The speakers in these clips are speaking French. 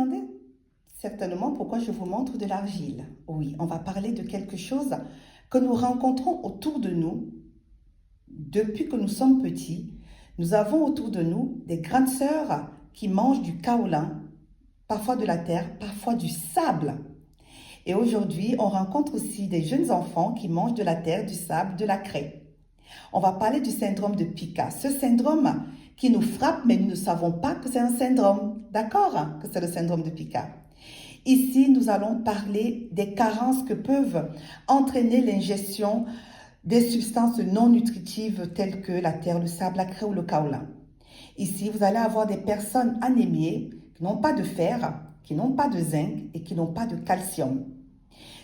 demandez certainement pourquoi je vous montre de l'argile. Oui, on va parler de quelque chose que nous rencontrons autour de nous depuis que nous sommes petits. Nous avons autour de nous des grandes sœurs qui mangent du kaolin, parfois de la terre, parfois du sable. Et aujourd'hui, on rencontre aussi des jeunes enfants qui mangent de la terre, du sable, de la craie. On va parler du syndrome de Pica. Ce syndrome qui nous frappe, mais nous ne savons pas que c'est un syndrome. D'accord? Que c'est le syndrome de Pica. Ici, nous allons parler des carences que peuvent entraîner l'ingestion des substances non nutritives telles que la terre, le sable, la craie ou le kaolin. Ici, vous allez avoir des personnes anémiées qui n'ont pas de fer, qui n'ont pas de zinc et qui n'ont pas de calcium.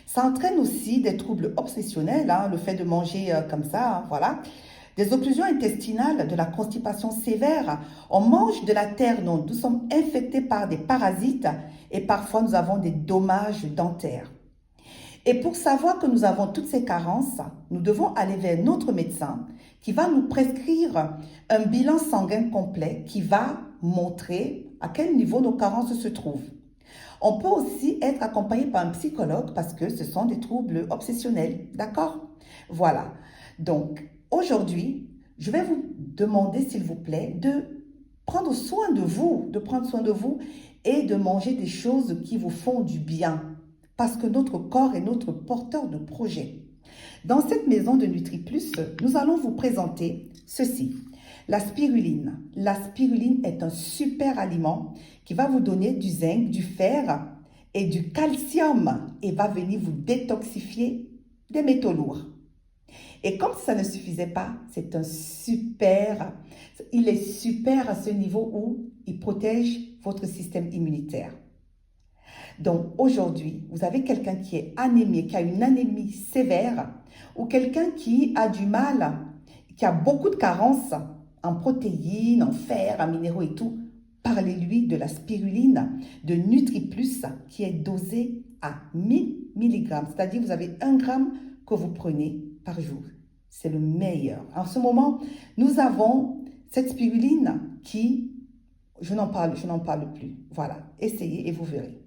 Ça entraîne aussi des troubles obsessionnels, le fait de manger comme ça, voilà. Des occlusions intestinales, de la constipation sévère. On mange de la terre, non, nous sommes infectés par des parasites et parfois nous avons des dommages dentaires. Et pour savoir que nous avons toutes ces carences, nous devons aller vers notre médecin qui va nous prescrire un bilan sanguin complet qui va montrer à quel niveau nos carences se trouvent. On peut aussi être accompagné par un psychologue parce que ce sont des troubles obsessionnels, d'accord? Voilà. Donc, aujourd'hui, je vais vous demander, s'il vous plaît, de prendre soin de vous, et de manger des choses qui vous font du bien. Parce que notre corps est notre porteur de projets. Dans cette maison de NutriPlus, nous allons vous présenter ceci. La spiruline. La spiruline est un super aliment qui va vous donner du zinc, du fer et du calcium et va venir vous détoxifier des métaux lourds. Et comme ça ne suffisait pas, il est super à ce niveau où il protège votre système immunitaire. Donc aujourd'hui, vous avez quelqu'un qui est anémié, qui a une anémie sévère, ou quelqu'un qui a du mal, qui a beaucoup de carences en protéines, en fer, en minéraux et tout. Parlez-lui de la spiruline de NutriPlus qui est dosée à 1000 mg. C'est-à-dire vous avez 1 gramme que vous prenez par jour. C'est le meilleur. En ce moment, nous avons cette spiruline qui, je n'en parle plus. Voilà, essayez et vous verrez.